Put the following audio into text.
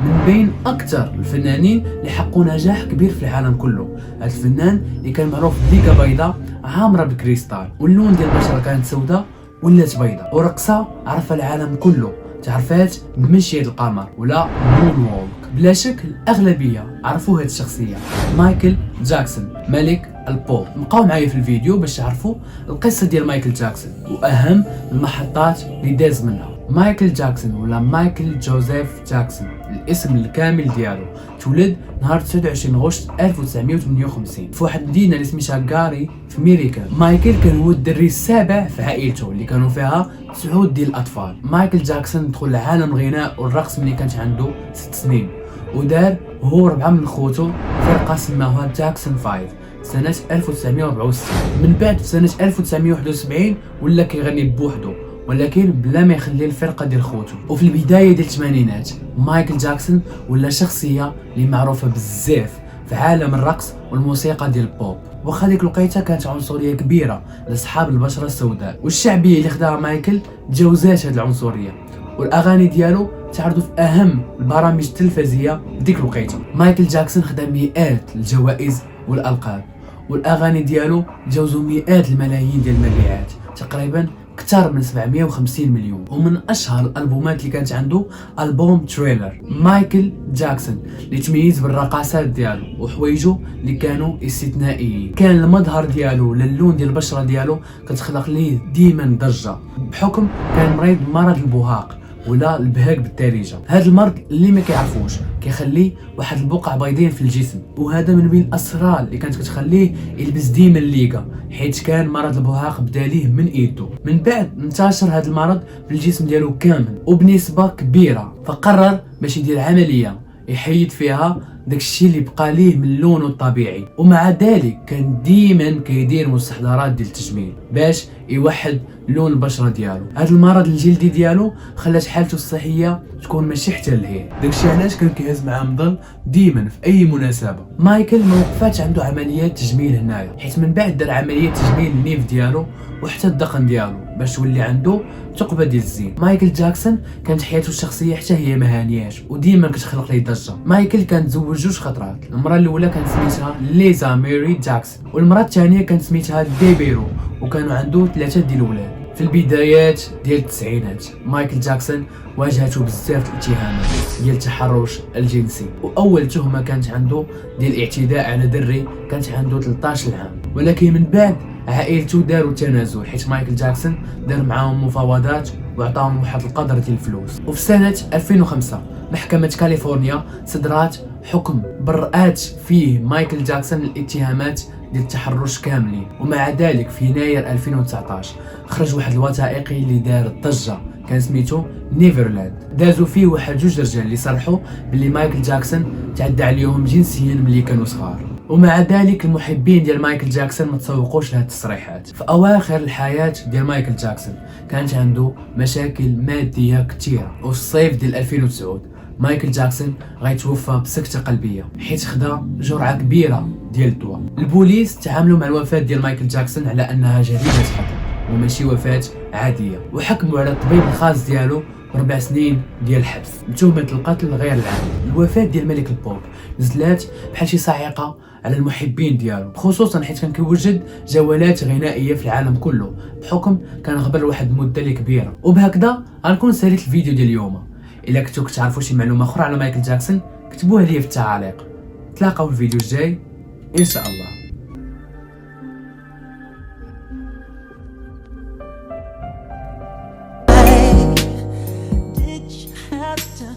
من بين اكثر الفنانين اللي حققوا نجاح كبير في العالم كله. هذا الفنان اللي كان معروف بليكا بيضاء عامره بالكريستال، واللون ديال البشره كانت سوداء ولات بيضاء، ورقصه عرفها العالم كله، تعرفات بمشية القمر ولا مون وولك. بلا شك الاغلبيه عرفوا هذه الشخصيه، مايكل جاكسون ملك البوب. بقاو معايا في الفيديو باش تعرفوا القصه ديال مايكل جاكسون واهم المحطات اللي داز منها. مايكل جاكسون ولا مايكل جوزيف جاكسون الاسم الكامل ديالو، تولد نهار 29 غشت 1958 في واحد المدينه اللي سميتها غاري في ميريكان. مايكل كان هو الدري السابع في عائلته اللي كانوا فيها 9 ديال الاطفال. مايكل جاكسون دخل لعالم الغناء والرقص ملي كانت عنده 6 سنين، ودار هو 4 من خوتو فرقه سماها جاكسون 5 سنة 1964. من بعد في سنة 1971 ولا كيغني بوحدو، ولكن بلا ما يخلي الفرقه ديال خوتو. وفي البدايه ديال الثمانينات مايكل جاكسون ولا شخصيه اللي معروفه بزاف في عالم الرقص والموسيقى ديال البوب. واخا ديك الوقيته كانت عنصريه كبيره لاصحاب البشره السوداء، والشعبيه اللي خداها مايكل تجاوزات هذه العنصريه، والاغاني ديالو تعرضوا في اهم البرامج التلفزيونيه ديك الوقيته. مايكل جاكسون خدا مئات الجوائز والالقاب، والاغاني ديالو تجاوزوا مئات الملايين ديال المبيعات، تقريبا اكثر من 750 مليون. ومن اشهر الالبومات اللي كانت عنده البوم تريلر. مايكل جاكسون اللي تميز بالرقصات ديالو وحوايجو اللي كانوا استثنائيين. كان المظهر ديالو للون ديال البشره ديالو كتخلق ليه ديما ضجه، بحكم كان مريض بمرض البهاق ولا البهاق بالدارجه. هذا المرض اللي ما كيعرفوش كيخليه واحد البقع بيضين في الجسم، وهذا من بين الاسرار اللي كانت كتخليه يلبس ديما الليغا، حيت كان مرض البهاق بدا ليه من ايدو. من بعد انتشر هذا المرض في الجسم ديالو كامل وبنسبه كبيره، فقرر باش يدير عمليه يحيد فيها داكشي اللي بقى ليه من لونه الطبيعي. ومع ذلك كان ديما كيدير مستحضرات ديال التجميل باش يوحد لون البشره ديالو. هذا المرض الجلدي ديالو خلات حالته الصحيه تكون ماشي حتى لهيه، داكشي علاش كان كيهز معاه مظل ديما في اي مناسبه. مايكل ما وقفاتش عنده عمليات تجميل هنايا، حيت من بعد دار عمليه تجميل النيف ديالو وحتى الذقن ديالو باش تولي عنده ثقبه ديال الزين. مايكل جاكسون كانت حياته الشخصيه حتى هي ما هانياش، وديما كتخلق ليه ضجه. مايكل كان تزوج 2 خطرات، المراه الاولى كانت سميتها ليزا ميري جاكسون، والمراه الثانيه كانت سميتها ديبيرو، وكانوا عنده 3 ديال الاولاد. في البدايات ديال التسعينات مايكل جاكسون واجهته بزاف الاتهامات ديال التحرش الجنسي، واول تهمه كانت عنده ديال الاعتداء على دري كانت عنده 13 عام. ولكن من بعد عائلته داروا تنازل، حيت مايكل جاكسون دار معاهم مفاوضات وعطاهم واحد القدر ديال الفلوس. وفي سنه 2005 محكمه كاليفورنيا صدرات حكم برأت فيه مايكل جاكسون الاتهامات ديال التحرش كاملين. ومع ذلك في يناير 2019 خرج واحد الوثائقي اللي دار ضجه كان سميتو نيفرلاند، دازوا فيه واحد 2 رجال اللي صرحوا باللي مايكل جاكسون تعدى عليهم جنسيا ملي كانوا صغار. ومع ذلك المحبين ديال مايكل جاكسون ما تسوقوش لهاد التصريحات. في اواخر الحياه ديال مايكل جاكسون كانت عنده مشاكل ماديه كثيره، وفي الصيف ديال 2009 مايكل جاكسون غيتوفى بسكته قلبيه حيت خدا جرعه كبيره ديال الدواء. البوليس تعاملوا مع الوفاه ديال مايكل جاكسون على انها جريمه قتل وماشي وفاه عاديه، وحكموا على الطبيب الخاص ديالو 4 سنين ديال الحبس بتهمه القتل غير العمد. الوفاه ديال ملك البوب نزلات بحال شي صاعقه على المحبين ديالو، خصوصا حيت كان كيوجد جولات غنائيه في العالم كله بحكم كان غبر واحد المده اللي كبيره. وبهكذا غنكون ساليت الفيديو ديال اليوم. الا كنتو كتعرفوا شي معلومه اخرى على مايكل جاكسون كتبوها لي في التعاليق. تلاقاو في الفيديو الجاي ان شاء الله. Did you have to